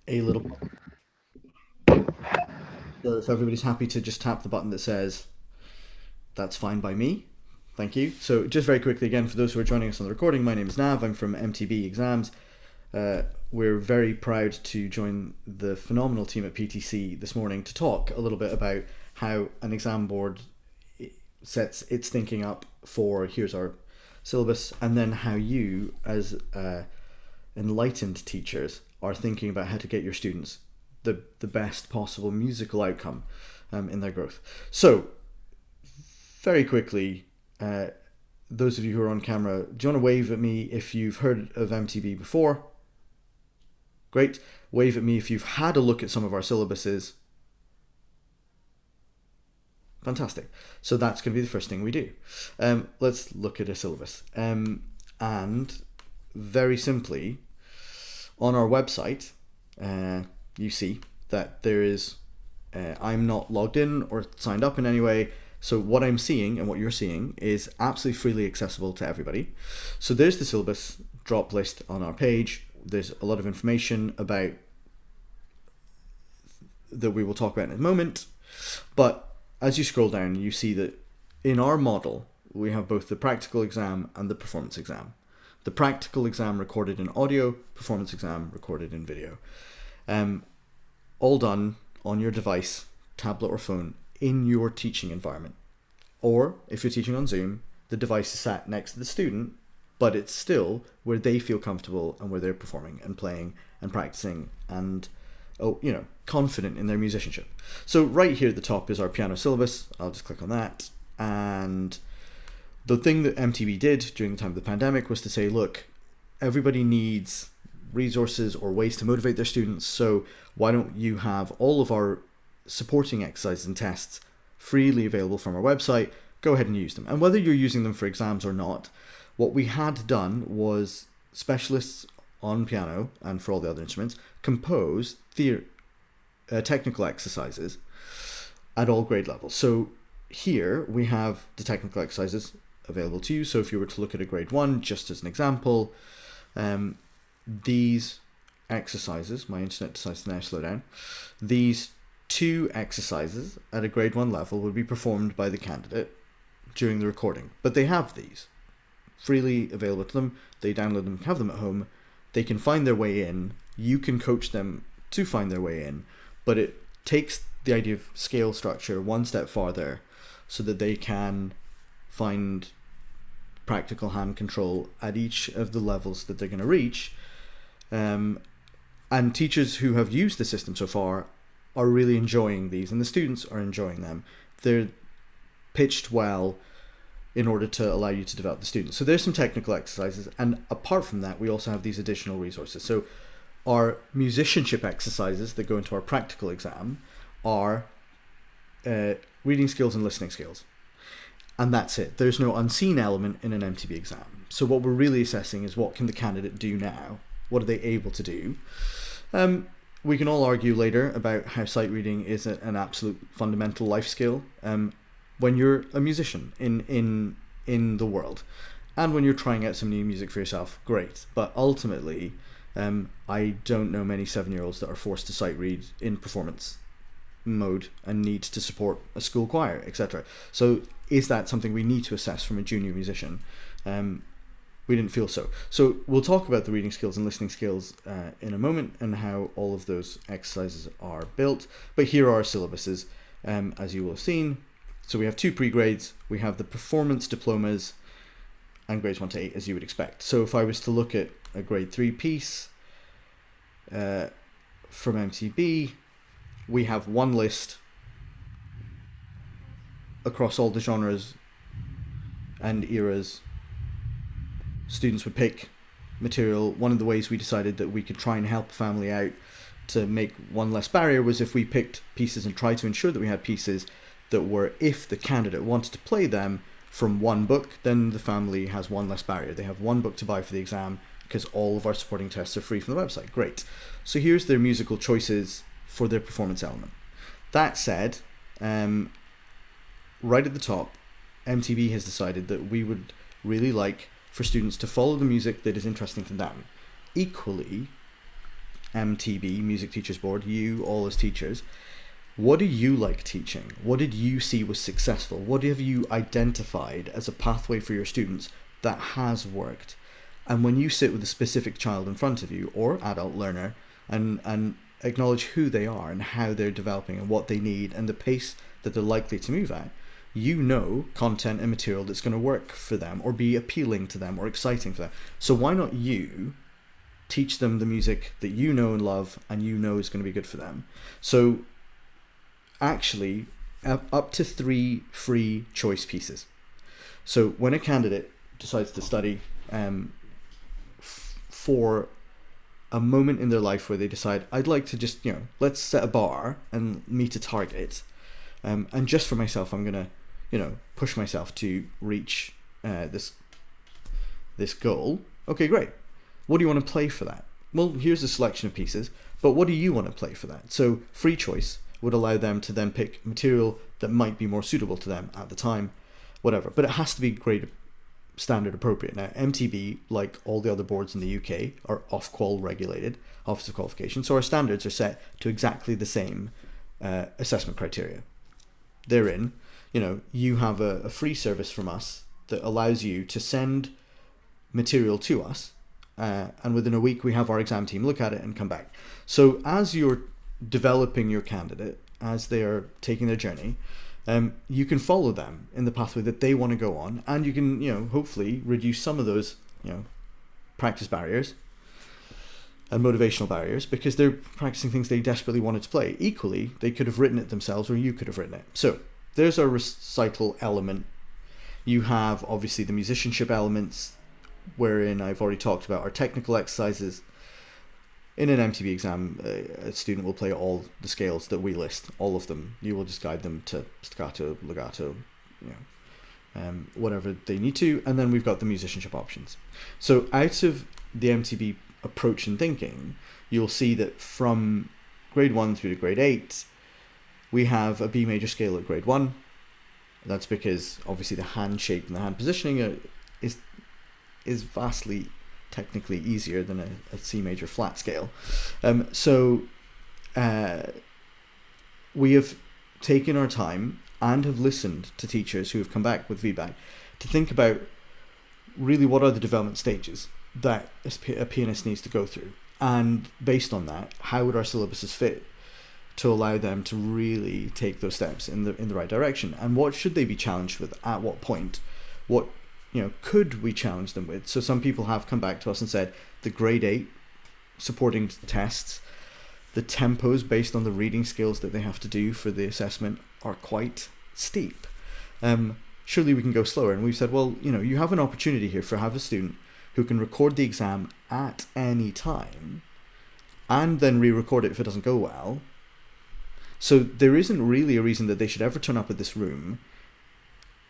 a little, so if everybody's happy to just tap the button that says that's fine by me. Thank you. So just very quickly again, for those who are joining us on the recording, my name is Nav. I'm from MTB Exams. We're very proud to join the phenomenal team at PTC this morning to talk a little bit about how an exam board sets its thinking up for here's our syllabus, and then how you as enlightened teachers are thinking about how to get your students the best possible musical outcome in their growth. So very quickly, those of you who are on camera, do you want to wave at me if you've heard of MTB before? Great. Wave at me if you've had a look at some of our syllabuses. Fantastic. So that's going to be the first thing we do. Let's look at a syllabus. And very simply, on our website, you see that there is, I'm not logged in or signed up in any way. So what I'm seeing and what you're seeing is absolutely freely accessible to everybody. So there's the syllabus drop list on our page. There's a lot of information about that we will talk about in a moment. But as you scroll down, you see that in our model, we have both the practical exam and the performance exam. The practical exam recorded in audio, performance exam recorded in video. All done on your device, tablet or phone, in your teaching environment. Or if you're teaching on Zoom, the device is sat next to the student, but it's still where they feel comfortable and where they're performing and playing and practicing and confident in their musicianship. So right here at the top is our piano syllabus. I'll just click on that. And the thing that MTB did during the time of the pandemic was to say, look, everybody needs resources or ways to motivate their students. So why don't you have all of our supporting exercises and tests freely available from our website? Go ahead and use them. And whether you're using them for exams or not, what we had done was specialists on piano and for all the other instruments compose technical exercises at all grade levels. So here we have the technical exercises available to you. So if you were to look at a grade 1, just as an example, these exercises, my internet decides to now slow down, these 2 exercises at a grade 1 level would be performed by the candidate during the recording. But they have these freely available to them. They download them, have them at home. They can find their way in. You can coach them to find their way in. But it takes the idea of scale structure one step farther so that they can find practical hand control at each of the levels that they're going to reach. And teachers who have used the system so far are really enjoying these, and the students are enjoying them. They're pitched well in order to allow you to develop the students. So there's some technical exercises, and apart from that, we also have these additional resources. So our musicianship exercises that go into our practical exam are reading skills and listening skills. And that's it. There's no unseen element in an MTB exam. So what we're really assessing is what can the candidate do now? What are they able to do? We can all argue later about how sight reading is an absolute fundamental life skill when you're a musician in the world. And when you're trying out some new music for yourself, great. But ultimately, I don't know many 7-year-olds that are forced to sight read in performance mode and need to support a school choir, etc. So is that something we need to assess from a junior musician? We didn't feel so. So we'll talk about the reading skills and listening skills in a moment and how all of those exercises are built. But here are our syllabuses, as you will have seen. So we have 2 pre-grades. We have the performance diplomas and grades 1 to 8, as you would expect. So if I was to look at a grade 3 piece from MTB, we have one list across all the genres and eras. Students would pick material. One of the ways we decided that we could try and help a family out to make one less barrier was if we picked pieces and tried to ensure that we had pieces that were, if the candidate wanted to play them from one book, then the family has one less barrier. They have one book to buy for the exam because all of our supporting tests are free from the website. Great. So here's their musical choices for their performance element. That said, right at the top, MTB has decided that we would really like for students to follow the music that is interesting to them. Equally, MTB, Music Teachers Board, you all as teachers, what do you like teaching? What did you see was successful? What have you identified as a pathway for your students that has worked? And when you sit with a specific child in front of you or adult learner and acknowledge who they are and how they're developing and what they need and the pace that they're likely to move at, you know content and material that's going to work for them or be appealing to them or exciting for them. So why not you teach them the music that you know and love and you know is going to be good for them? So actually, up to 3 free choice pieces. So when a candidate decides to study for a moment in their life where they decide, I'd like to just, let's set a bar and meet a target. And just for myself, I'm going to, push myself to reach this goal. Okay, great. What do you want to play for that? Well, here's a selection of pieces, but what do you want to play for that? So free choice would allow them to then pick material that might be more suitable to them at the time, whatever. But it has to be grade standard appropriate. Now, MTB, like all the other boards in the UK, are Ofqual regulated, Office of Qualification, so our standards are set to exactly the same assessment criteria. Therein, you have a free service from us that allows you to send material to us, and within a week we have our exam team look at it and come back. So as you're developing your candidate, as they are taking their journey, you can follow them in the pathway that they want to go on, and you can, hopefully reduce some of those, practice barriers and motivational barriers because they're practicing things they desperately wanted to play. Equally, they could have written it themselves or you could have written it. So there's our recital element. You have obviously the musicianship elements, wherein I've already talked about our technical exercises. In an MTB exam, a student will play all the scales that we list, all of them. You will just guide them to staccato, legato, whatever they need to. And then we've got the musicianship options. So out of the MTB approach and thinking, you'll see that from grade 1 through to grade 8, we have a B major scale at grade 1. That's because obviously the hand shape and the hand positioning is vastly technically easier than a C major flat scale. So we have taken our time and have listened to teachers who have come back with feedback to think about really what are the development stages that a pianist needs to go through, and based on that, how would our syllabuses fit to allow them to really take those steps in the right direction, and what should they be challenged with at what point, what could we challenge them with. So some people have come back to us and said the grade 8 supporting tests, the tempos based on the reading skills that they have to do for the assessment are quite steep. Surely we can go slower. And we've said, well, you have an opportunity here for have a student who can record the exam at any time and then re-record it if it doesn't go well. So there isn't really a reason that they should ever turn up at this room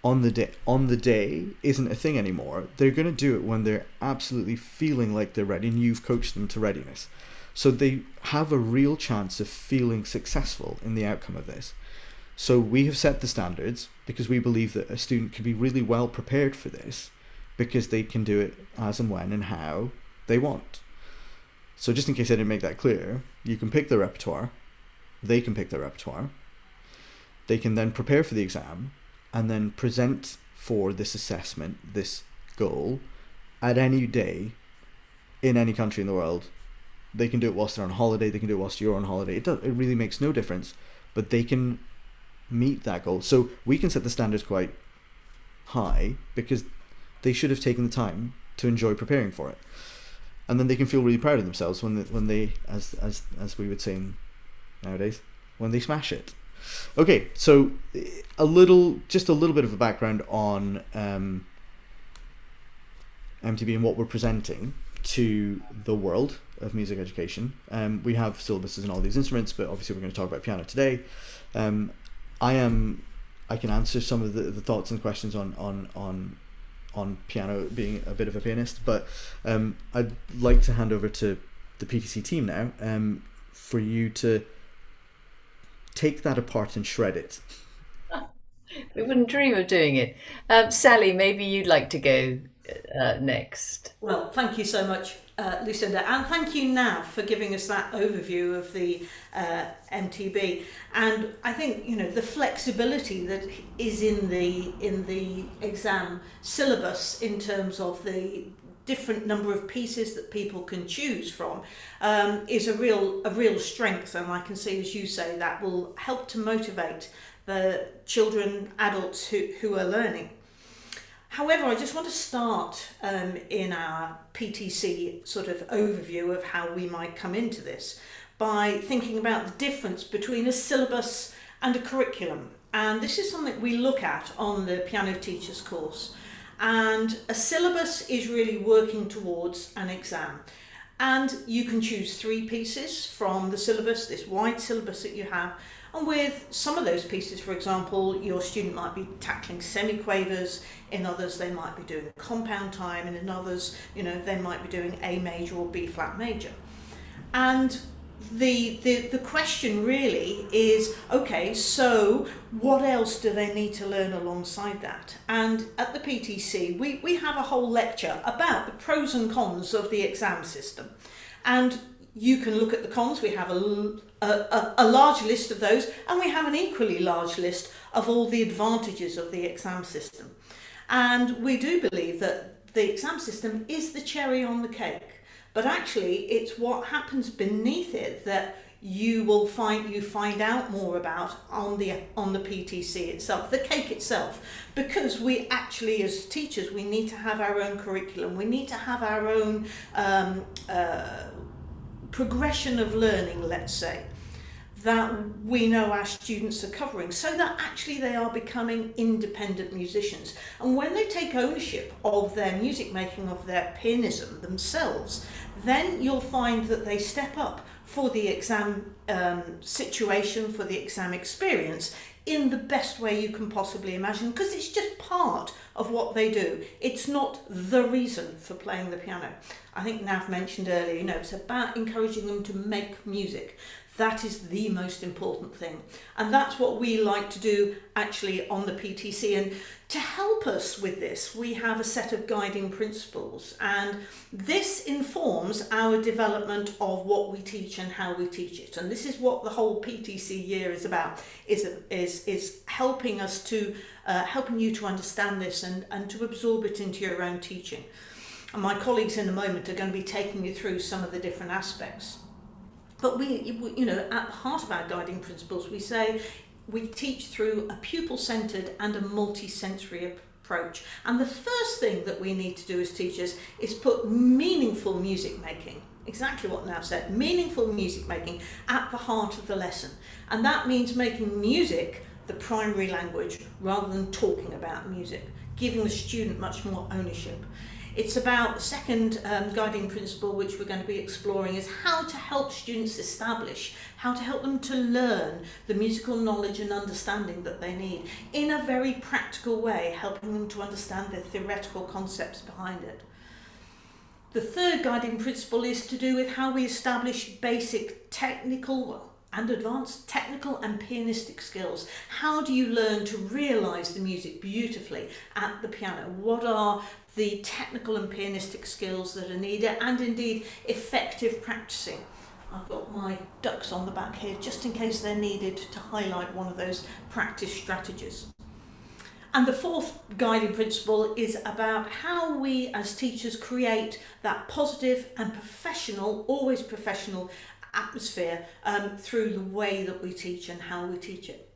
on the day isn't a thing anymore. They're going to do it when they're absolutely feeling like they're ready and you've coached them to readiness. So they have a real chance of feeling successful in the outcome of this. So we have set the standards because we believe that a student can be really well prepared for this because they can do it as and when and how they want. So just in case I didn't make that clear, you can pick their repertoire, they can pick their repertoire, they can then prepare for the exam and then present for this assessment, this goal, at any day, in any country in the world. They can do it whilst they're on holiday, they can do it whilst you're on holiday. It really makes no difference, but they can meet that goal. So we can set the standards quite high because they should have taken the time to enjoy preparing for it. And then they can feel really proud of themselves when they as we would say nowadays, when they smash it. Okay, so just a little bit of a background on MTB and what we're presenting to the world of music education. We have syllabuses in all these instruments, but obviously we're going to talk about piano today. I can answer some of the thoughts and questions on piano, being a bit of a pianist, but I'd like to hand over to the PTC team now for you to take that apart and shred it. We wouldn't dream of doing it. Sally, maybe you'd like to go next. Well, thank you so much, Lucinda, and thank you, Nav, for giving us that overview of the MTB. And I think the flexibility that is in the exam syllabus in terms of the different number of pieces that people can choose from is a real strength. And I can see, as you say, that will help to motivate the children, adults who are learning. However, I just want to start in our PTC sort of overview of how we might come into this by thinking about the difference between a syllabus and a curriculum. And this is something we look at on the Piano Teachers course. And a syllabus is really working towards an exam. And you can choose 3 pieces from the syllabus, this wide syllabus that you have. And with some of those pieces, for example, your student might be tackling semiquavers, in others they might be doing compound time, and in others, they might be doing A major or B flat major. And the question really is, okay, so what else do they need to learn alongside that? And at the PTC, we have a whole lecture about the pros and cons of the exam system. And you can look at the cons. We have a large list of those, and we have an equally large list of all the advantages of the exam system. And we do believe that the exam system is the cherry on the cake, but actually it's what happens beneath it that you find out more about on the PTC itself, the cake itself, because we actually, as teachers, we need to have our own curriculum. We need to have our own progression of learning, let's say, that we know our students are covering, so that actually they are becoming independent musicians. And when they take ownership of their music making, of their pianism themselves, then you'll find that they step up for the exam situation, for the exam experience, in the best way you can possibly imagine, because it's just part of what they do. It's not the reason for playing the piano. I think Nav mentioned earlier, it's about encouraging them to make music. That is the most important thing. And that's what we like to do actually on the PTC. And to help us with this, we have a set of guiding principles. And this informs our development of what we teach and how we teach it. And this is what the whole PTC year is about, is helping us to, helping you to understand this and to absorb it into your own teaching. And my colleagues in a moment are going to be taking you through some of the different aspects. But we, at the heart of our guiding principles, we say we teach through a pupil-centred and a multi-sensory approach. And the first thing that we need to do as teachers is put meaningful music making, exactly what Nav said, meaningful music making at the heart of the lesson. And that means making music the primary language rather than talking about music, giving the student much more ownership. It's about the second guiding principle, which we're going to be exploring, is how to help students establish, how to help them to learn the musical knowledge and understanding that they need in a very practical way, helping them to understand the theoretical concepts behind it. The third guiding principle is to do with how we establish basic technical and advanced technical and pianistic skills. How do you learn to realise the music beautifully at the piano? What are the technical and pianistic skills that are needed, and indeed effective practicing? I've got my ducks on the back here just in case they're needed to highlight one of those practice strategies. And the fourth guiding principle is about how we as teachers create that positive and professional, always professional atmosphere through the way that we teach and how we teach it.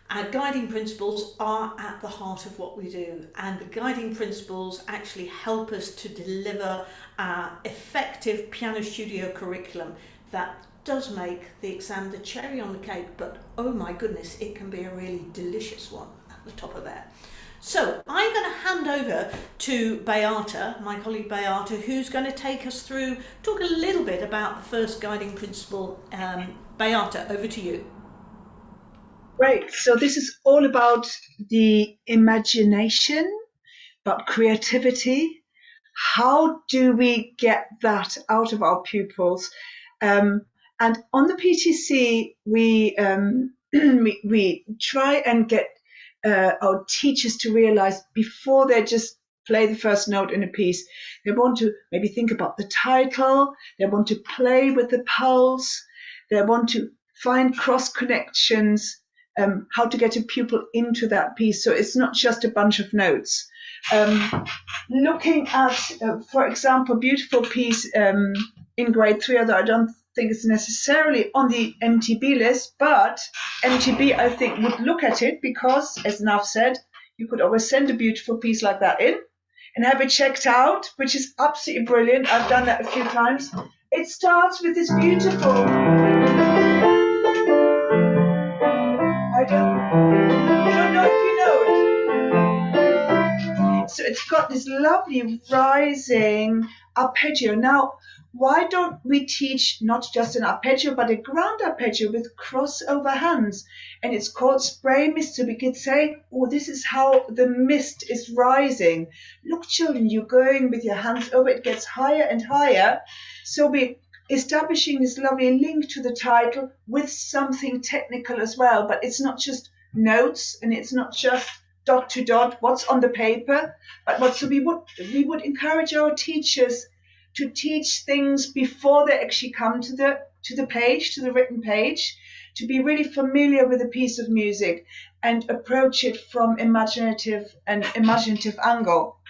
Our guiding principles are at the heart of what we do, and the guiding principles actually help us to deliver our effective piano studio curriculum that does make the exam the cherry on the cake, but oh my goodness, it can be a really delicious one at the top of there. So I'm going to hand over to Beata, my colleague Beata, who's going to take us through, talk a little bit about the first guiding principle. Beata, over to you. Great. So this is all about the imagination, about creativity. How do we get that out of our pupils? And on the PTC, we we try and get our teachers to realize before they're just play the first note in a piece. They want to maybe think about the title. They want to play with the pulse. They want to find cross connections, how to get a pupil into that piece. So it's not just a bunch of notes. Looking at, for example, a beautiful piece in grade 3, although I don't think it's necessarily on the MTB list, but MTB, I think, would look at it because, as Nav said, you could always send a beautiful piece like that in and have it checked out, which is absolutely brilliant. I've done that a few times. It starts with this beautiful... I don't know if you know it. So it's got this lovely rising arpeggio. Now, why don't we teach not just an arpeggio, but a ground arpeggio with crossover hands? And it's called spray mist. So we could say, oh, this is how the mist is rising. Look, children, you're going with your hands over. It gets higher and higher. So we're establishing this lovely link to the title with something technical as well. But it's not just notes, and it's not just dot to dot what's on the paper, but we would encourage our teachers to teach things before they actually come to the page, to the written page, to be really familiar with a piece of music and approach it from imaginative angle.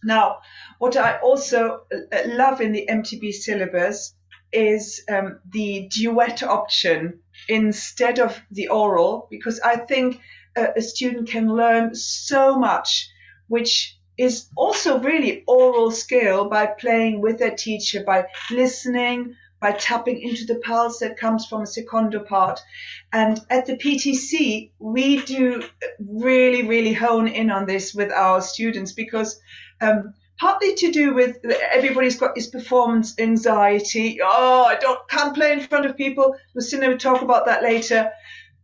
Now, what I also love in the MTB syllabus is the duet option instead of the oral, because I think a student can learn so much, which is also really oral skill, by playing with their teacher, by listening, by tapping into the pulse that comes from a secondo part. And at the PTC, we do really, really hone in on this with our students, because partly to do with everybody's got this performance anxiety. Oh, can't play in front of people. Lucinda will talk about that later.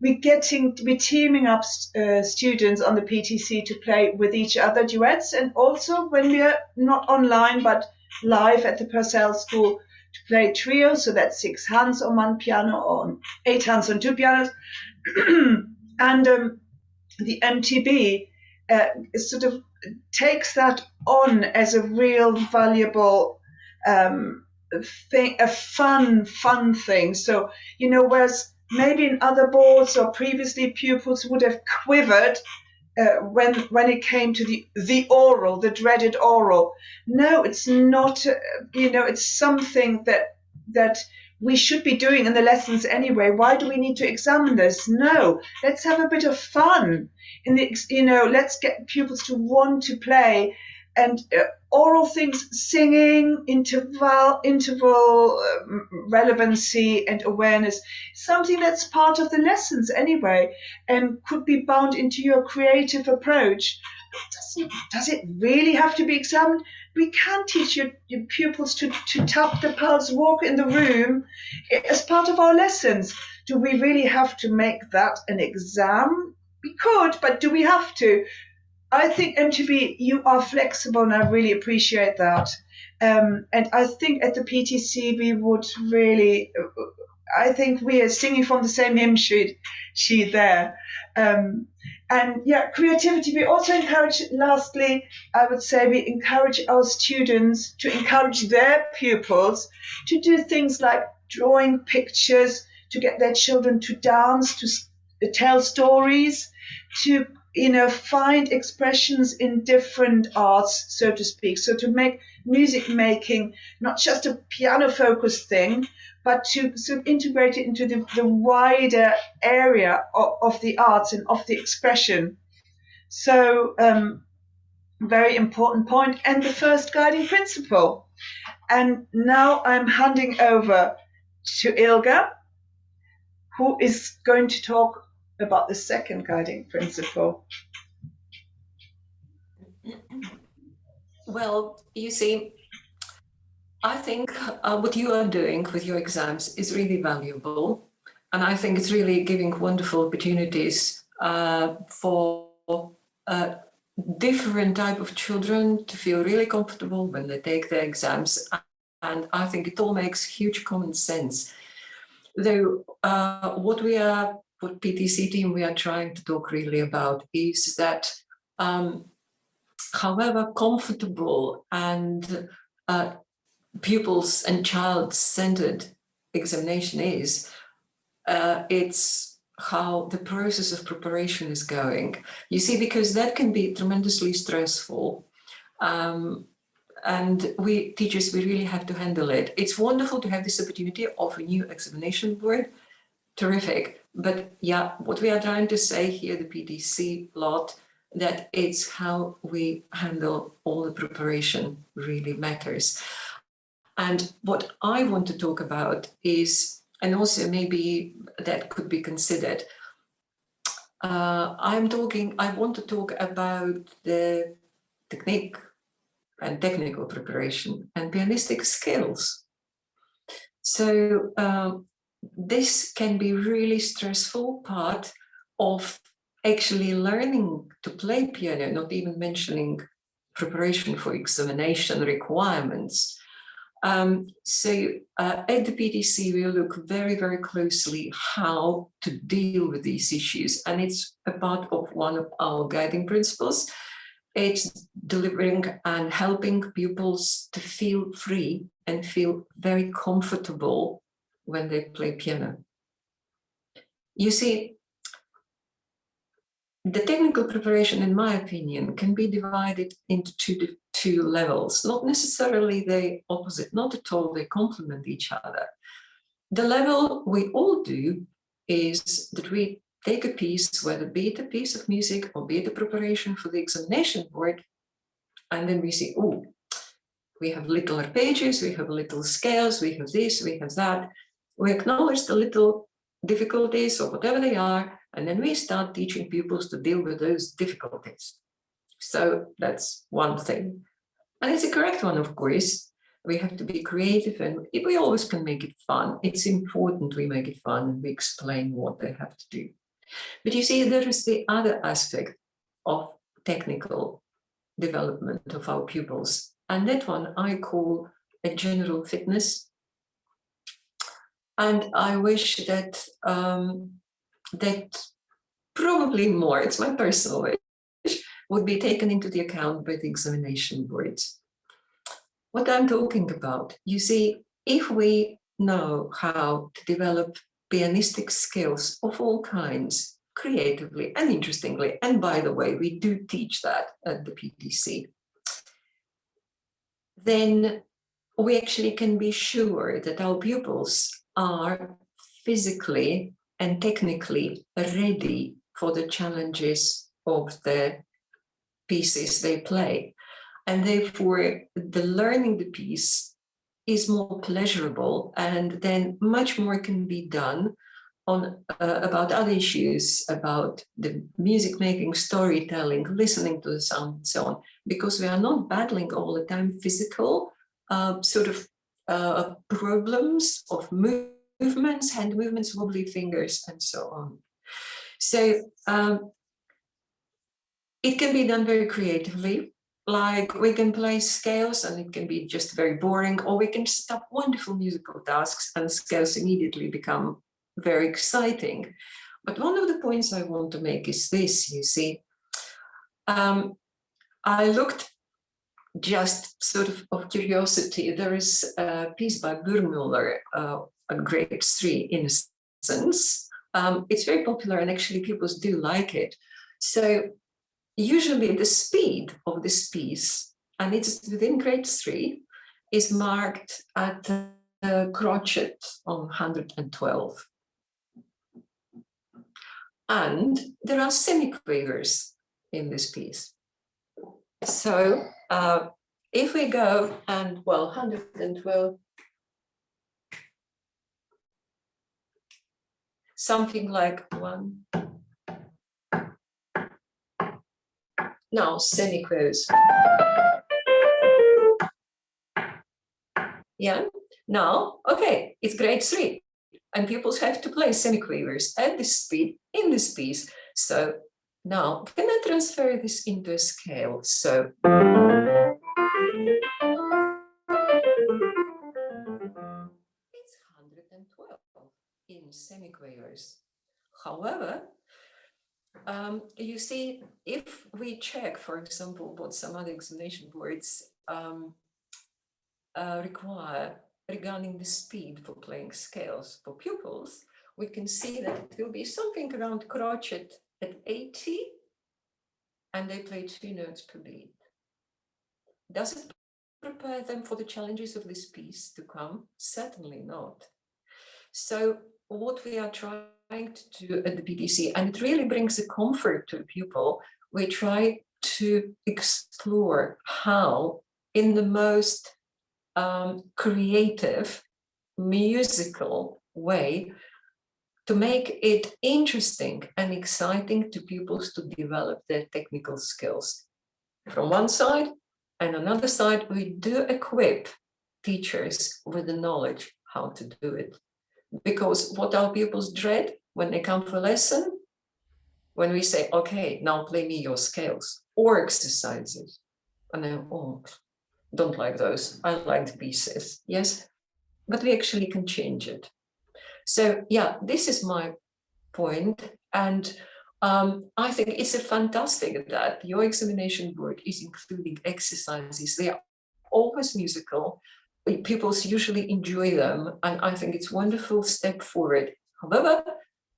We're teaming up students on the PTC to play with each other duets, and also when we're not online but live at the Purcell School to play trios, so that's 6 hands on one piano or 8 hands on 2 pianos. And the MTB sort of takes that on as a real valuable thing, a fun thing. So, whereas maybe in other boards or previously pupils would have quivered when it came to the oral, the dreaded oral. No, it's not. It's something that we should be doing in the lessons anyway. Why do we need to examine this? No, let's have a bit of fun. Let's get pupils to want to play. And oral things, singing, interval relevancy and awareness, something that's part of the lessons anyway, and could be bound into your creative approach. Does it really have to be examined? We can teach your pupils to tap the pulse, walk in the room as part of our lessons. Do we really have to make that an exam? We could, but do we have to? I think, MTB, you are flexible, and I really appreciate that. And I think at the PTC we would really, I think we are singing from the same hymn sheet there. And yeah, creativity. We also encourage, lastly, I would say we encourage our students to encourage their pupils to do things like drawing pictures, to get their children to dance, to tell stories, to find expressions in different arts, so to speak. So to make music making not just a piano-focused thing, but to sort of integrate it into the wider area of the arts and of the expression. So very important point, and the first guiding principle. And now I'm handing over to Ilga, who is going to talk about the second guiding principle. Well, you see, I think what you are doing with your exams is really valuable. And I think it's really giving wonderful opportunities for different type of children to feel really comfortable when they take their exams. And I think it all makes huge common sense. Though what PTC team we are trying to talk really about is that however comfortable and pupils and child-centered examination is, it's how the process of preparation is going. You see, because that can be tremendously stressful. And we teachers, we really have to handle it. It's wonderful to have this opportunity of a new examination board. Terrific. But yeah, what we are trying to say here, the PTC lot, that it's how we handle all the preparation really matters. And what I want to talk about is, and also maybe that could be considered, I want to talk about the technique and technical preparation and pianistic skills. So this can be really stressful part of actually learning to play piano, not even mentioning preparation for examination requirements. So at the PTC, we look very, very closely how to deal with these issues. And it's a part of one of our guiding principles. It's delivering and helping pupils to feel free and feel very comfortable when they play piano. You see, the technical preparation, in my opinion, can be divided into two levels, not necessarily the opposite, not at all, they complement each other. The level we all do is that we take a piece, whether be it a piece of music or be it a preparation for the examination board, and then we see, oh, we have little arpeggios, we have little scales, we have this, we have that. We acknowledge the little difficulties or whatever they are, and then we start teaching pupils to deal with those difficulties. So that's one thing. And it's a correct one, of course. We have to be creative, and we always can make it fun. It's important we make it fun and we explain what they have to do. But you see, there is the other aspect of technical development of our pupils. And that one I call a general fitness. And I wish that that probably more, it's my personal wish, would be taken into the account by the examination boards. What I'm talking about, you see, if we know how to develop pianistic skills of all kinds, creatively and interestingly, and by the way, we do teach that at the PTC, then we actually can be sure that our pupils are physically and technically ready for the challenges of the pieces they play. And therefore, the learning the piece is more pleasurable, and then much more can be done on about other issues, about the music making, storytelling, listening to the sound, and so on, because we are not battling all the time physical problems of movements, hand movements, wobbly fingers, and so on. So it can be done very creatively. Like we can play scales and it can be just very boring, or we can set up wonderful musical tasks and scales immediately become very exciting. But one of the points I want to make is this, you see. I looked just sort of curiosity. There is a piece by Burgmüller, grade 3 Innocence. It's very popular and actually pupils do like it. So usually the speed of this piece, and it's within grade 3, is marked at crotchet on 112. And there are semiquavers in this piece. So if we go and, well, 112, something like 1. Now, semiquavers. Yeah, now, okay, it's grade 3. And pupils have to play semiquavers at this speed in this piece. So now, can I transfer this into a scale? So it's 112 in semiquavers. However, You see, if we check, for example, what some other examination boards require regarding the speed for playing scales for pupils, we can see that it will be something around crotchet at 80, and they play 2 notes per beat. Does it prepare them for the challenges of this piece to come? Certainly not. So what we are trying to do at the PTC, and it really brings a comfort to the pupil, we try to explore how, in the most creative, musical way, to make it interesting and exciting to pupils to develop their technical skills. From one side, and another side, we do equip teachers with the knowledge how to do it. Because what our pupils dread when they come for a lesson, when we say, okay, now play me your scales or exercises. And then, oh, don't like those. I like the pieces. Yes, but we actually can change it. So yeah, this is my point. And I think it's a fantastic that your examination board is including exercises. They are always musical. Pupils usually enjoy them, and I think it's a wonderful step forward. However,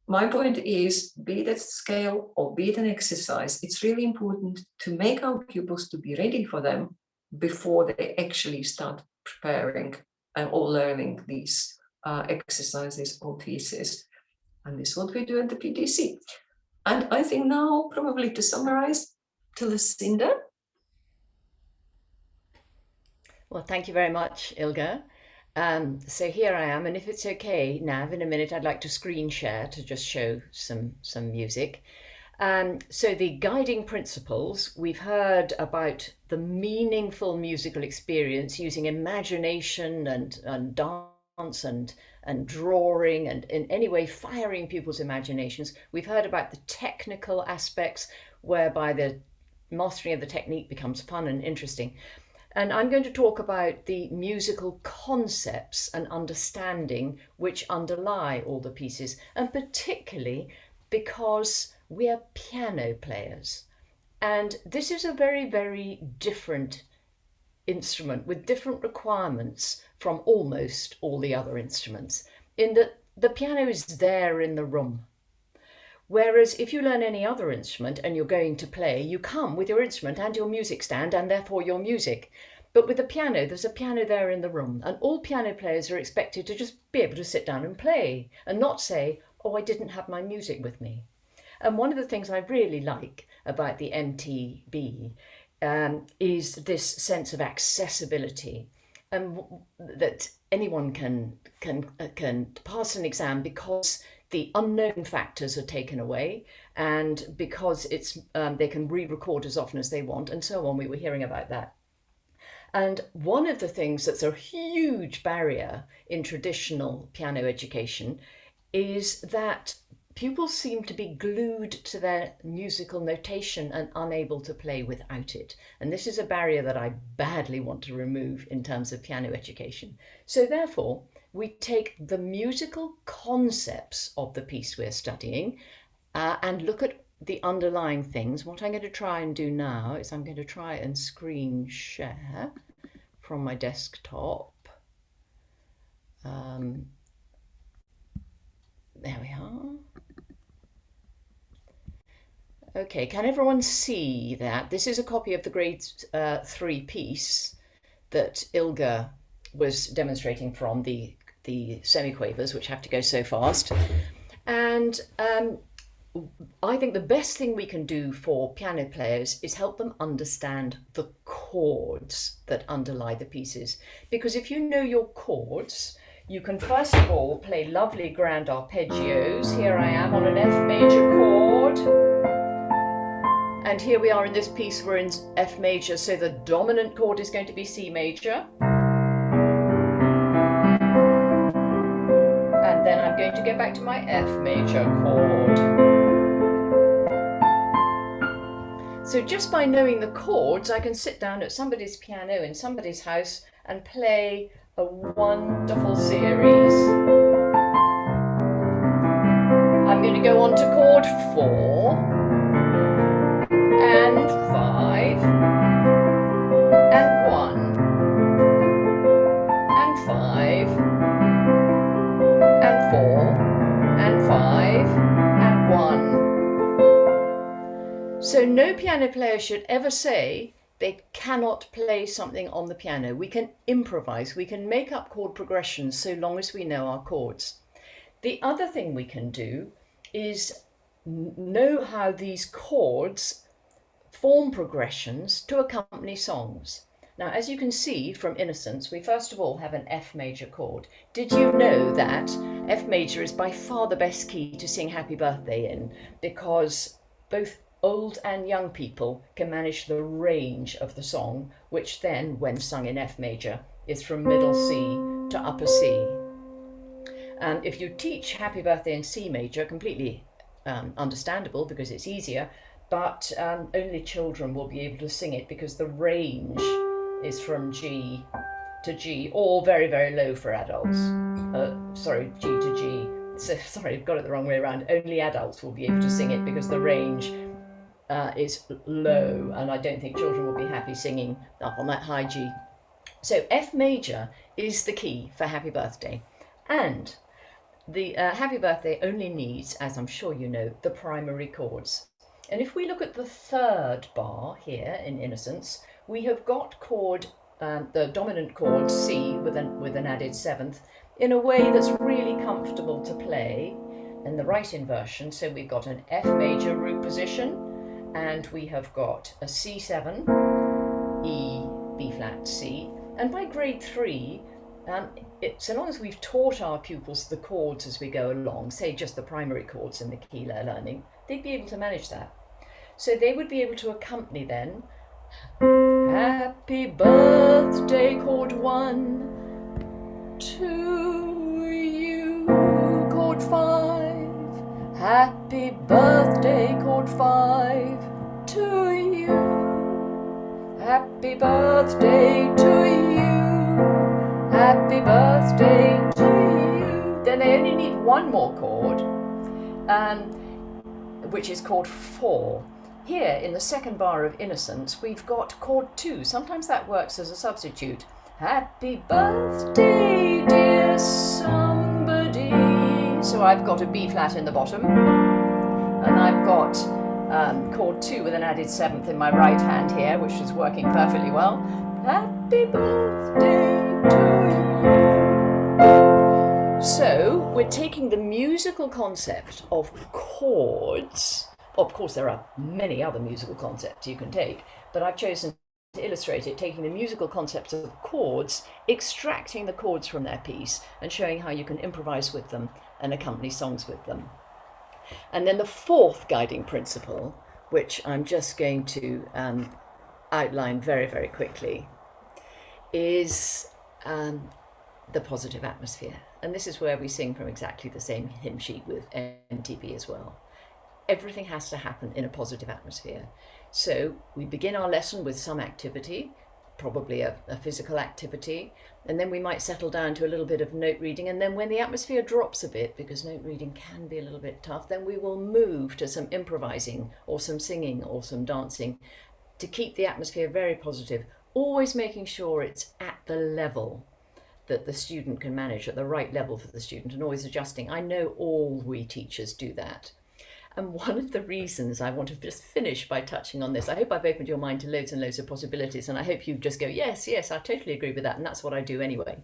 my point is, be it a scale or be it an exercise, it's really important to make our pupils to be ready for them before they actually start preparing or learning these exercises or pieces. And this is what we do at the PTC. And I think now, probably to summarize, to Lucinda. Well, thank you very much, Ilga. So here I am, and if it's okay, Nav, in a minute, I'd like to screen share to just show some music. So the guiding principles, we've heard about the meaningful musical experience using imagination and dance and drawing and in any way firing pupils' imaginations. We've heard about the technical aspects whereby the mastering of the technique becomes fun and interesting. And I'm going to talk about the musical concepts and understanding which underlie all the pieces, and particularly because we are piano players. And this is a very, very different instrument with different requirements from almost all the other instruments, in that the piano is there in the room. Whereas if you learn any other instrument and you're going to play, you come with your instrument and your music stand and therefore your music. But with the piano, there's a piano there in the room, and all piano players are expected to just be able to sit down and play and not say, oh, I didn't have my music with me. And one of the things I really like about the MTB is this sense of accessibility, and that anyone can pass an exam because the unknown factors are taken away, and because it's they can re-record as often as they want, and so on. We were hearing about that. And one of the things that's a huge barrier in traditional piano education is that pupils seem to be glued to their musical notation and unable to play without it. And this is a barrier that I badly want to remove in terms of piano education. So therefore, we take the musical concepts of the piece we're studying and look at the underlying things. What I'm going to try and do now is I'm going to try and screen share from my desktop. There we are. Okay, can everyone see that? This is a copy of the grade 3 piece that Ilga was demonstrating from, the semiquavers, which have to go so fast. And I think the best thing we can do for piano players is help them understand the chords that underlie the pieces. Because if you know your chords, you can first of all play lovely grand arpeggios. Here I am on an F major chord. And here we are in this piece, we're in F major, so the dominant chord is going to be C major. And then I'm going to go back to my F major chord. So just by knowing the chords, I can sit down at somebody's piano in somebody's house and play a wonderful series. I'm going to go on to chord 4. and 5 and 1 and 5 and 4 and 5 and 1. So no piano player should ever say they cannot play something on the piano. We can improvise, we can make up chord progressions so long as we know our chords. The other thing we can do is know how these chords form progressions to accompany songs. Now, as you can see from Innocence, we first of all have an F major chord. Did you know that F major is by far the best key to sing Happy Birthday in, because both old and young people can manage the range of the song, which then, when sung in F major, is from middle C to upper C. If you teach Happy Birthday in C major, completely understandable because it's easier, but only children will be able to sing it because the range is from G to G, or very, very low for adults. Sorry, G to G. So, sorry, I've got it the wrong way around. Only adults will be able to sing it because the range is low, and I don't think children will be happy singing up on that high G. So F major is the key for Happy Birthday, and the Happy Birthday only needs, as I'm sure you know, the primary chords. And if we look at the third bar here in Innocence, we have got chord, the dominant chord C with an added seventh, in a way that's really comfortable to play in the right inversion. So we've got an F major root position, and we have got a C7, E, B flat, C. And by grade 3, so long as we've taught our pupils the chords as we go along, say just the primary chords in the key they're learning, they'd be able to manage that. So they would be able to accompany then Happy Birthday, chord 1, to you, chord 5, Happy Birthday, chord 5, to you, Happy Birthday to you, Happy Birthday to you. Then they only need one more chord, which is chord 4. Here in the second bar of Innocence, we've got chord 2. Sometimes that works as a substitute. Happy birthday, dear somebody. So I've got a B flat in the bottom, and I've got chord 2 with an added seventh in my right hand here, which is working perfectly well. Happy birthday to you. So we're taking the musical concept of chords. Of course, there are many other musical concepts you can take, but I've chosen to illustrate it, taking the musical concepts of chords, extracting the chords from their piece, and showing how you can improvise with them and accompany songs with them. And then the fourth guiding principle, which I'm just going to outline very, very quickly, is the positive atmosphere. And this is where we sing from exactly the same hymn sheet with MTB as well. Everything has to happen in a positive atmosphere. So we begin our lesson with some activity, probably a physical activity, and then we might settle down to a little bit of note reading, and then when the atmosphere drops a bit, because note reading can be a little bit tough, then we will move to some improvising or some singing or some dancing to keep the atmosphere very positive, always making sure it's at the level that the student can manage, at the right level for the student, and always adjusting. I know all we teachers do that. And one of the reasons I want to just finish by touching on this, I hope I've opened your mind to loads and loads of possibilities, and I hope you just go, yes, I totally agree with that, and that's what I do anyway.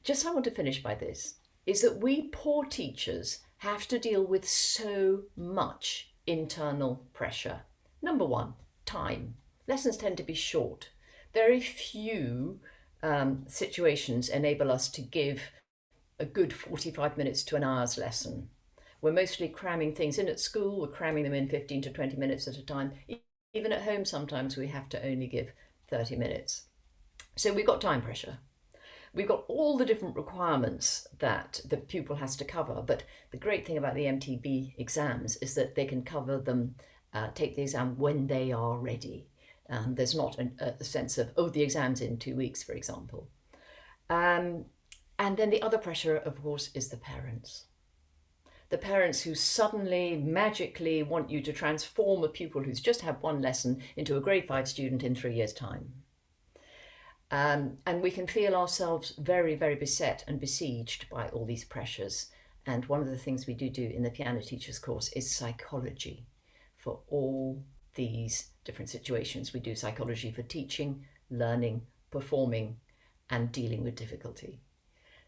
Just I want to finish by this, is that we poor teachers have to deal with so much internal pressure. Number one, time. Lessons tend to be short. Very few situations enable us to give a good 45 minutes to an hour's lesson. We're mostly cramming things in at school, we're cramming them in 15 to 20 minutes at a time. Even at home sometimes we have to only give 30 minutes. So we've got time pressure. We've got all the different requirements that the pupil has to cover, but the great thing about the MTB exams is that they can cover them, take the exam when they are ready. There's not a sense of, the exam's in 2 weeks, for example. And then the other pressure, of course, is the parents. the parents who suddenly magically want you to transform a pupil who's just had one lesson into a grade 5 student in 3 years' time. And we can feel ourselves very, very beset and besieged by all these pressures. And one of the things we do in the piano teachers course is psychology for all these different situations. We do psychology for teaching, learning, performing, and dealing with difficulty.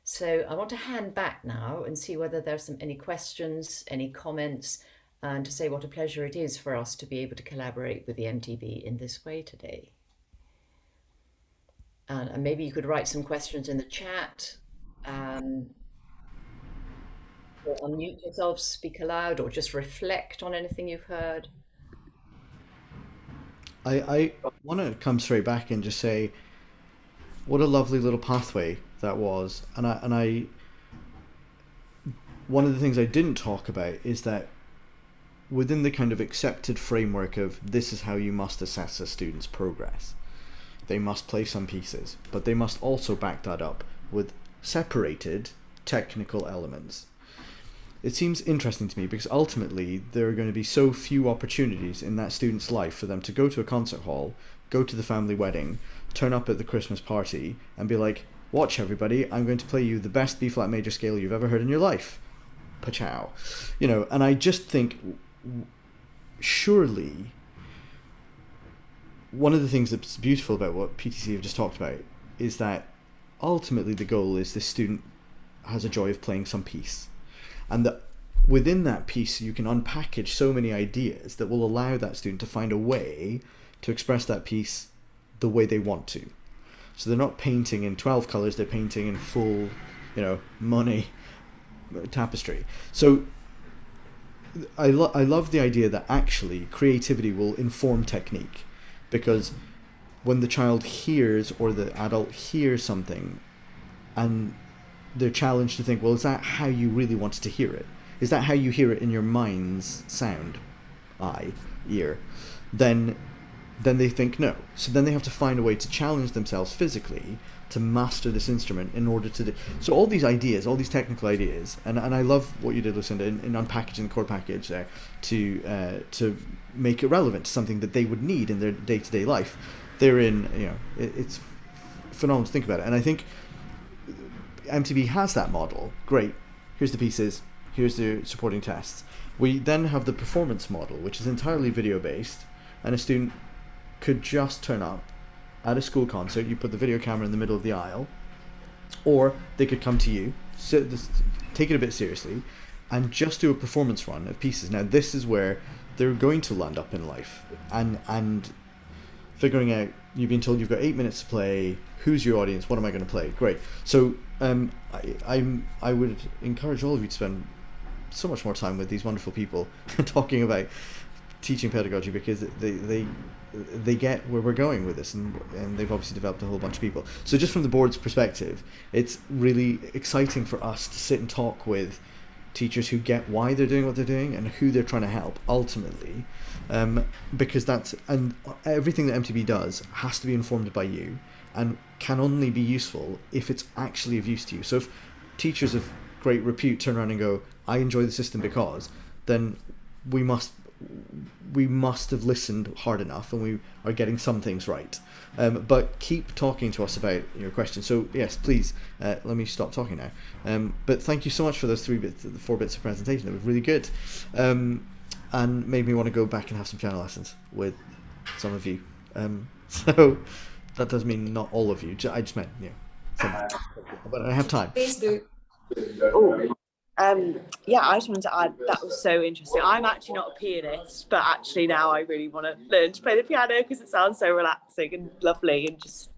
So I want to hand back now and see whether there's any questions, any comments, and to say what a pleasure it is for us to be able to collaborate with the MTB in this way today. And maybe you could write some questions in the chat, or unmute yourself, speak aloud, or just reflect on anything you've heard. I want to come straight back and just say what a lovely little pathway that was. And I one of the things I didn't talk about is that within the kind of accepted framework of this is how you must assess a student's progress, they must play some pieces, but they must also back that up with separated technical elements. It seems interesting to me because ultimately there are going to be so few opportunities in that student's life for them to go to a concert hall, go to the family wedding, turn up at the Christmas party and be like, watch everybody, I'm going to play you the best B flat major scale you've ever heard in your life. Pachow. You know, and I just think surely one of the things that's beautiful about what PTC have just talked about is that ultimately the goal is this student has a joy of playing some piece, and that within that piece you can unpackage so many ideas that will allow that student to find a way to express that piece the way they want to. So they're not painting in 12 colors, they're painting in full, you know, Monet tapestry. So I love the idea that actually creativity will inform technique, because when the child hears or the adult hears something and they're challenged to think, well, is that how you really wanted to hear it? Is that how you hear it in your mind's sound, eye, ear? Then they think no. So then they have to find a way to challenge themselves physically to master this instrument in order to do. So all these ideas, all these technical ideas, and I love what you did, Lucinda, in unpackaging the chord package there to make it relevant to something that they would need in their day-to-day life. They're in, you know, it's phenomenal to think about it. And I think MTB has that model. Great. Here's the pieces. Here's the supporting tests. We then have the performance model, which is entirely video-based, and a student could just turn up at a school concert. You put the video camera in the middle of the aisle, or they could come to you, take it a bit seriously, and just do a performance run of pieces. Now this is where they're going to land up in life, and figuring out, you've been told you've got 8 minutes to play, who's your audience, what am I going to play? Great. So I would encourage all of you to spend so much more time with these wonderful people talking about teaching pedagogy, because they get where we're going with this, and they've obviously developed a whole bunch of people. So just from the board's perspective, it's really exciting for us to sit and talk with teachers who get why they're doing what they're doing and who they're trying to help ultimately, because and everything that MTB does has to be informed by you and can only be useful if it's actually of use to you. So if teachers of great repute turn around and go, I enjoy the system because, then we must have listened hard enough and we are getting some things right. But keep talking to us about your questions. So yes, please, let me stop talking now. But thank you so much for those 4 bits of presentation. It was really good, and made me want to go back and have some piano lessons with some of you. So that does mean not all of you. I just meant, you know, some, but I have time. Please do. Yeah, I just wanted to add, that was so interesting. I'm actually not a pianist, but actually now I really want to learn to play the piano because it sounds so relaxing and lovely and just,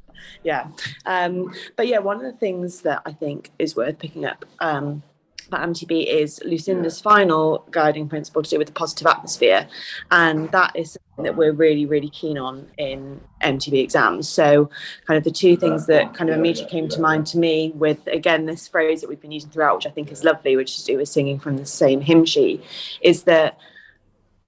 yeah. But yeah, one of the things that I think is worth picking up about MTB is Lucinda's final guiding principle to do with the positive atmosphere, and that is something that we're really, really keen on in MTB exams. So kind of the two things that kind of immediately came to mind to me with, again, this phrase that we've been using throughout, which I think is lovely, which is to do with singing from the same hymn sheet, is that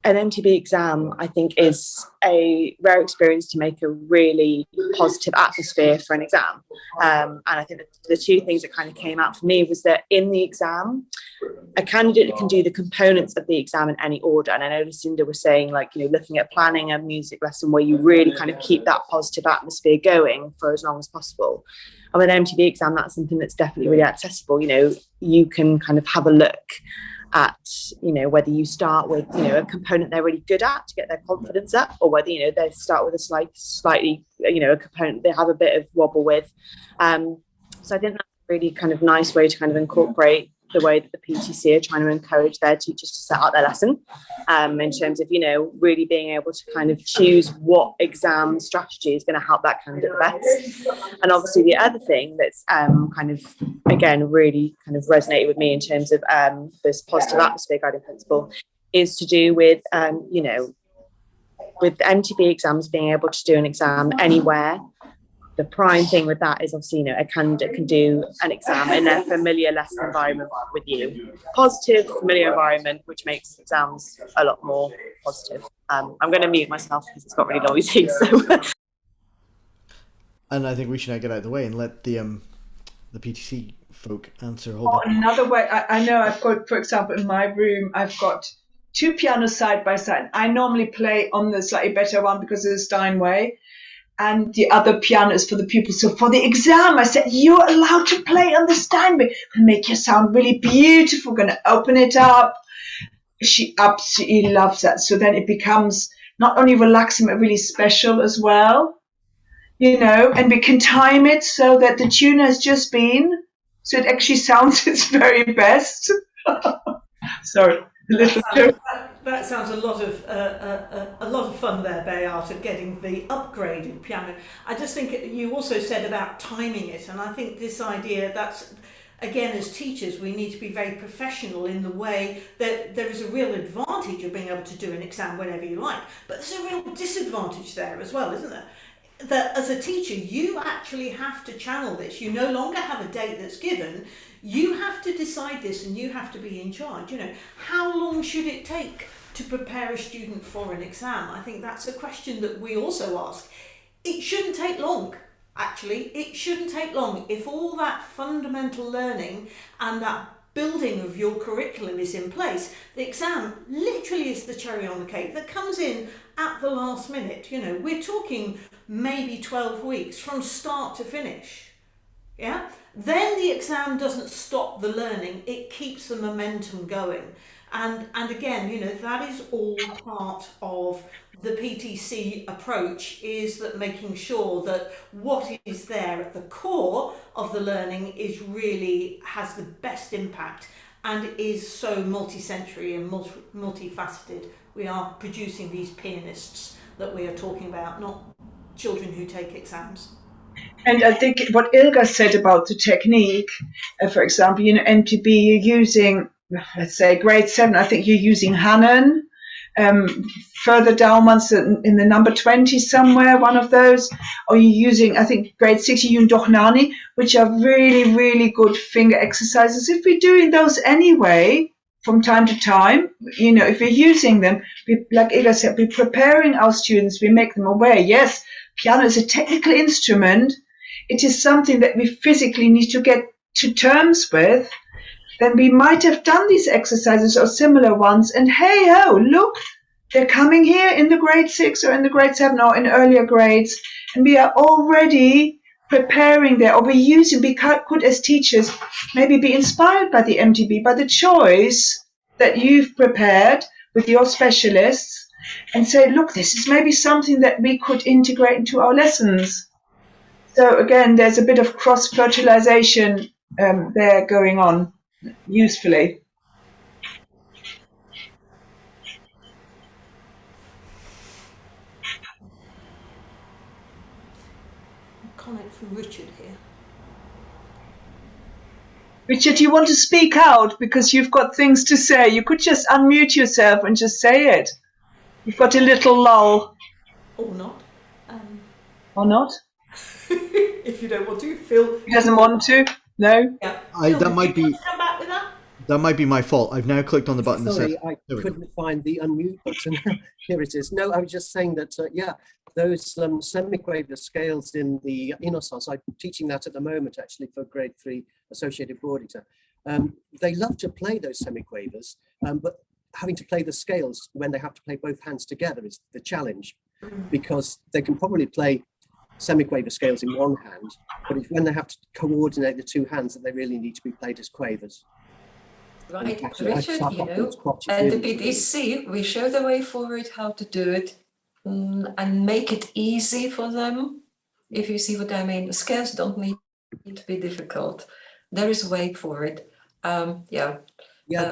an MTB exam, I think, is a rare experience to make a really positive atmosphere for an exam. And I think that the two things that kind of came out for me was that in the exam, a candidate can do the components of the exam in any order. And I know Lucinda was saying, like, you know, looking at planning a music lesson where you really kind of keep that positive atmosphere going for as long as possible. And with an MTB exam, that's something that's definitely really accessible. You know, you can kind of have a look at, you know, whether you start with, you know, a component they're really good at to get their confidence up, or whether, you know, they start with a slightly, you know, a component they have a bit of wobble with. So I think that's a really kind of nice way to kind of incorporate the way that the PTC are trying to encourage their teachers to set out their lesson, in terms of, you know, really being able to kind of choose what exam strategy is going to help that candidate the best. And obviously the other thing that's kind of, again, really kind of resonated with me in terms of this positive atmosphere guiding principle is to do with, you know, with MTB exams being able to do an exam anywhere. The prime thing with that is obviously, you know, a candidate can do an exam in a familiar lesson environment with you. Positive, familiar environment, which makes exams a lot more positive. I'm going to mute myself because it's got really noisy. So. And I think we should now get out of the way and let the PTC folk answer a whole bit. Another way, I know I've got, for example, in my room, I've got two pianos side by side. I normally play on the slightly better one because of the Steinway, and the other piano is for the pupils. So for the exam, I said, you're allowed to play on the Steinway and make your sound really beautiful. Going to open it up. She absolutely loves that. So then it becomes not only relaxing, but really special as well. You know, and we can time it so that the tune has just been, so it actually sounds its very best. Sorry, a little joke. That sounds a lot of fun there, Beata, getting the upgraded piano. I just think you also said about timing it, and I think this idea that's, again, as teachers, we need to be very professional in the way that there is a real advantage of being able to do an exam whenever you like, but there's a real disadvantage there as well, isn't there? That as a teacher, you actually have to channel this. You no longer have a date that's given. You have to decide this, and you have to be in charge. You know, how long should it take to prepare a student for an exam? I think that's a question that we also ask. It shouldn't take long. Actually, it shouldn't take long. If all that fundamental learning and that building of your curriculum is in place, the exam literally is the cherry on the cake that comes in at the last minute. You know, we're talking maybe 12 weeks from start to finish. Yeah? Then the exam doesn't stop the learning, it keeps the momentum going. And again, you know, that is all part of the PTC approach, is that making sure that what is there at the core of the learning is really has the best impact and is so multi-sensory and multifaceted. We are producing these pianists that we are talking about, not children who take exams. And I think what Ilga said about the technique, for example, you know, MTB, you're using, let's say, grade 7, I think you're using Hanon. Further down ones in the number 20 somewhere, one of those, or you're using, I think, grade 6, you're using Dochnani, which are really, really good finger exercises. If we're doing those anyway, from time to time, you know, if we're using them, like Ilga said, we're preparing our students, we make them aware, yes, piano is a technical instrument. It is something that we physically need to get to terms with. Then we might have done these exercises or similar ones, and hey ho, look, they're coming here in the grade 6 or in the grade 7 or in earlier grades, and we are already preparing there, or we could as teachers maybe be inspired by the MTB, by the choice that you've prepared with your specialists, and say, look, this is maybe something that we could integrate into our lessons. So again, there's a bit of cross-fertilization there going on usefully. A comment from Richard here. Richard, you want to speak out because you've got things to say. You could just unmute yourself and just say it. You've got a little lull. Or not. Or not? If you don't want to, Phil. He doesn't want to? No? Yeah. That might be. Come back with that? That might be my fault. I've now clicked on the button that Sorry, says. I There we go. couldn't find the unmute button. Here it is. No, I was just saying that, yeah, those semiquaver scales in the Inosos, I'm teaching that at the moment actually for grade 3 associated board exam. They love to play those semiquavers, but having to play the scales when they have to play both hands together is the challenge, because they can probably play semiquaver scales in one hand, but it's when they have to coordinate the two hands that they really need to be played as quavers. Right, Actually, Richard, I've you got know, those crotches and the really- PTC, we show the way forward how to do it and make it easy for them. If you see what I mean, the scales don't need to be difficult. There is a way for it. Yeah.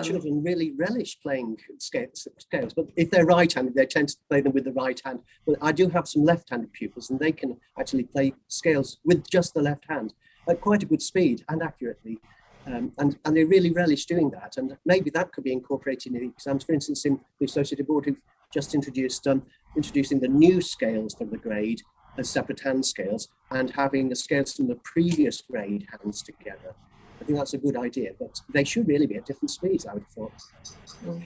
Children really relish playing scales, but if they're right-handed, they tend to play them with the right hand. But I do have some left-handed pupils, and they can actually play scales with just the left hand at quite a good speed and accurately. And they really relish doing that. And maybe that could be incorporated in the exams. For instance, in the Associated Board, who've just introduced introducing the new scales from the grade as separate hand scales, and having the scales from the previous grade hands together. I think that's a good idea, but they should really be at different speeds, I would have thought.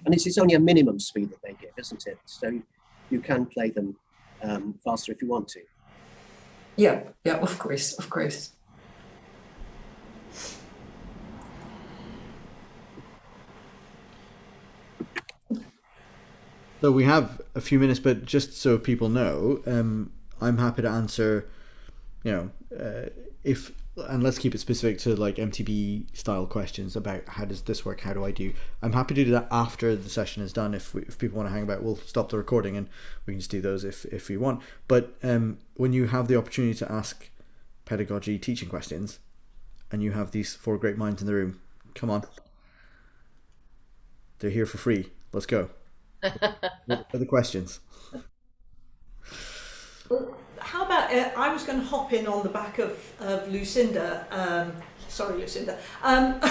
And it's only a minimum speed that they give, isn't it? So you can play them faster if you want to. Yeah, of course. So we have a few minutes, but just so people know, I'm happy to answer, and let's keep it specific to like MTB style questions about how does this work, how do I do. I'm happy to do that after the session is done. If people want to hang about, we'll stop the recording and we can just do those if we want. But when you have the opportunity to ask pedagogy teaching questions, and you have these 4 great minds in the room, come on, they're here for free. Let's go. What are the questions? How about, I was going to hop in on the back of Lucinda, sorry Lucinda, and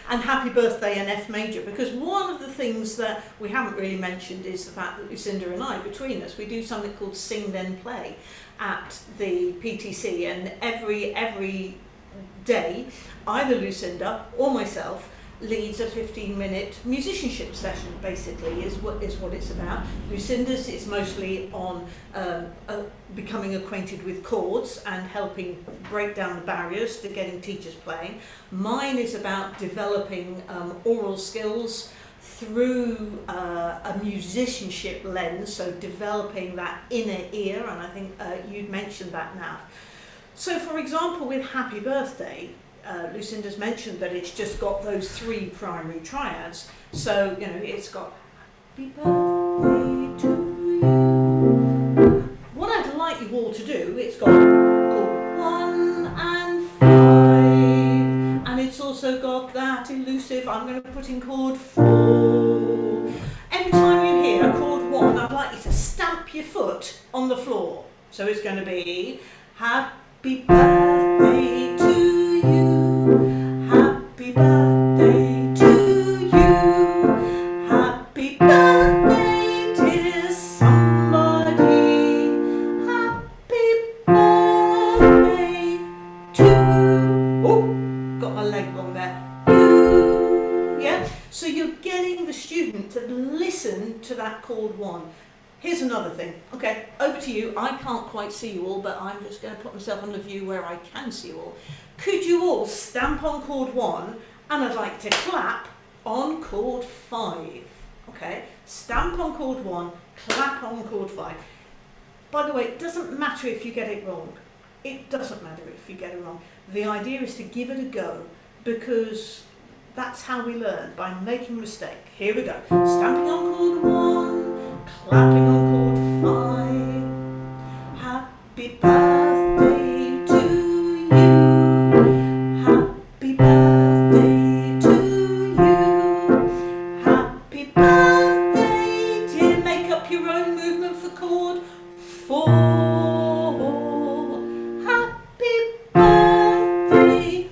happy birthday and F major, because one of the things that we haven't really mentioned is the fact that Lucinda and I, between us, we do something called Sing Then Play at the PTC, and every day, either Lucinda or myself leads a 15-minute musicianship session, basically, is what it's about. Lucinda's is mostly on becoming acquainted with chords and helping break down the barriers to getting teachers playing. Mine is about developing oral skills through a musicianship lens, so developing that inner ear, and I think you'd mentioned that, Nav. So, for example, with Happy Birthday, Lucinda's mentioned that it's just got those 3 primary triads. So, it's got Happy Birthday to you. What I'd like you all to do, it's got chord 1 and 5, and it's also got that elusive, I'm going to put in chord 4. Every time you hear chord 1, I'd like you to stamp your foot on the floor. So it's going to be Happy Birthday to you, happy birthday to you, happy birthday dear somebody, happy birthday to, oh, got my leg wrong there, you, yeah? So you're getting the student to listen to that chord 1. Here's another thing. Okay, over to you. I can't quite see you all, but I'm just going to put myself on the view where I can see you all. Could you all stamp on chord 1, and I'd like to clap on chord 5. Okay, stamp on chord 1, clap on chord 5. By the way, it doesn't matter if you get it wrong. It doesn't matter if you get it wrong. The idea is to give it a go, because that's how we learn, by making a mistake. Here we go. Stamping on chord 1, clapping on chord 5. Happy birthday to you. Happy birthday to you. Happy birthday, dear. Make up your own movement for chord 4. Happy birthday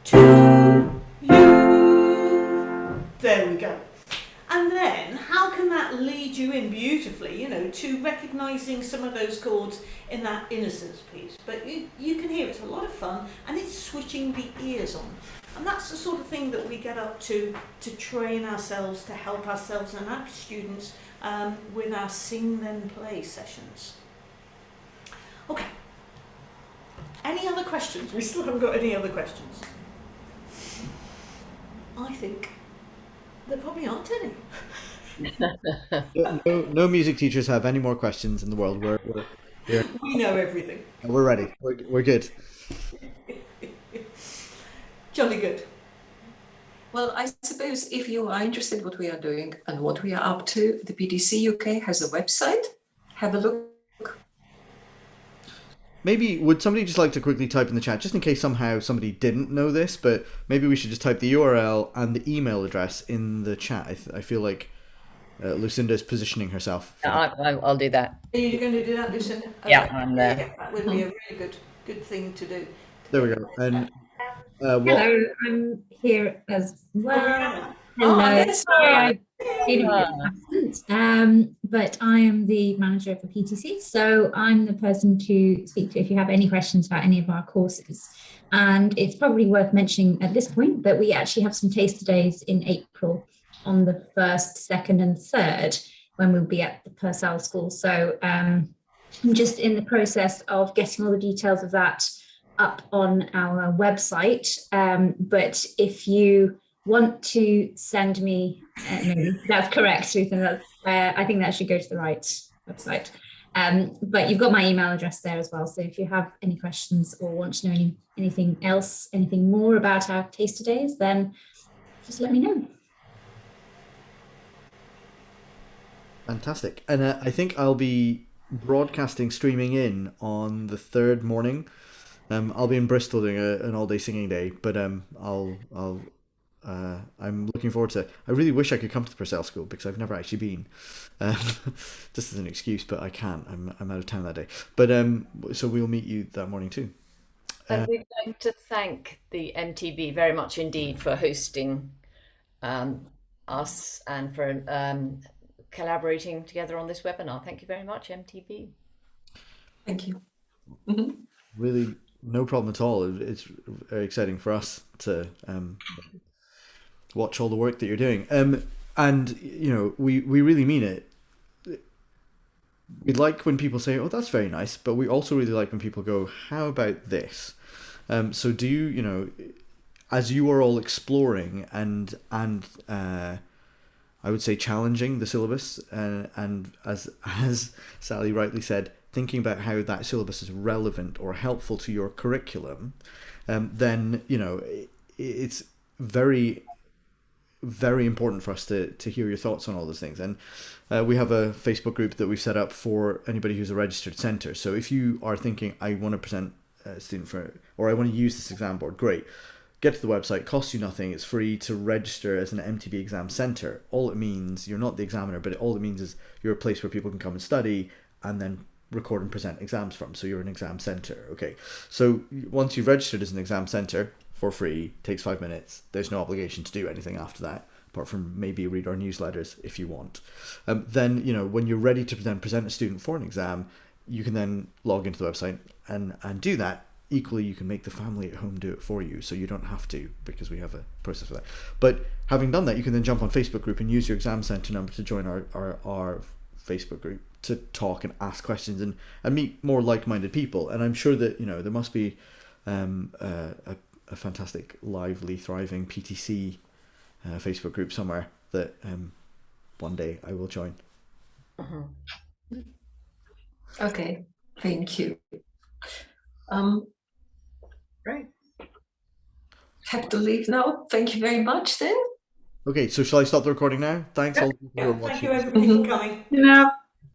to you. There we go. And then how can that lead you in beautifully, to recognising some of those chords in that innocence piece. But you can hear it's a lot of fun, and it's switching the ears on. And that's the sort of thing that we get up to train ourselves, to help ourselves and our students with our Sing Then Play sessions. Okay. Any other questions? We still haven't got any other questions. I think there probably aren't any. No music teachers have any more questions in the world. We know everything. We're ready. We're good. Jolly good. Well, I suppose if you are interested in what we are doing and what we are up to, the PTC UK has a website. Have a look. Maybe, would somebody just like to quickly type in the chat, just in case somehow somebody didn't know this, but maybe we should just type the URL and the email address in the chat. I feel like Lucinda is positioning herself. I'll do that. Are you going to do that, Lucinda? Yeah, I'm there. Yeah, that would be a really good thing to do. There we go. And hello, I'm here as well. Oh, Hello. that's Sorry, right. I've been a bit absent, but I am the manager for PTC, so I'm the person to speak to if you have any questions about any of our courses. And it's probably worth mentioning at this point that we actually have some taster days in April on the 1st, 2nd and 3rd when we'll be at the Purcell School. So I'm just in the process of getting all the details of that up on our website. But if you want to send me, that's correct, Susan. That's, I think that should go to the right website. But you've got my email address there as well. So if you have any questions or want to know anything else, anything more about our taster days, then just let me know. fantastic. And I think I'll be streaming in on the 3rd morning. I'll be in Bristol doing an all-day singing day, but I'm looking forward to it. I really wish I could come to the Purcell School because I've never actually been, just as an excuse, but I can't. I'm out of town that day. But so we'll meet you that morning too. And we'd like to thank the MTB very much indeed for hosting us and for collaborating together on this webinar. Thank you very much, MTB. Thank you. Really, no problem at all. It's very exciting for us to watch all the work that you're doing. And we really mean it. We like when people say, "Oh, that's very nice," but we also really like when people go, "How about this?" So do you, as you are all exploring and I would say challenging the syllabus, and as Sally rightly said, thinking about how that syllabus is relevant or helpful to your curriculum, then it's very, very important for us to hear your thoughts on all those things. And we have a Facebook group that we've set up for anybody who's a registered centre. So if you are thinking, I want to present a student for, or I want to use this exam board, great. Get to the website, costs you nothing, it's free to register as an MTB exam centre. All it means, you're not the examiner, but all it means is you're a place where people can come and study and then record and present exams from. So you're an exam centre. Okay, so once you've registered as an exam centre for free, takes 5 minutes, there's no obligation to do anything after that, apart from maybe read our newsletters if you want. Then when you're ready to present a student for an exam, you can then log into the website and do that. Equally, you can make the family at home do it for you, so you don't have to, because we have a process for that. But having done that, you can then jump on Facebook group and use your exam centre number to join our Facebook group to talk and ask questions and meet more like-minded people. And I'm sure that there must be a fantastic, lively, thriving PTC Facebook group somewhere that one day I will join. Okay, thank you. Right. Have to leave now. Thank you very much then. Okay, so shall I stop the recording now? Thanks all for watching. Thank you everybody for coming. Now.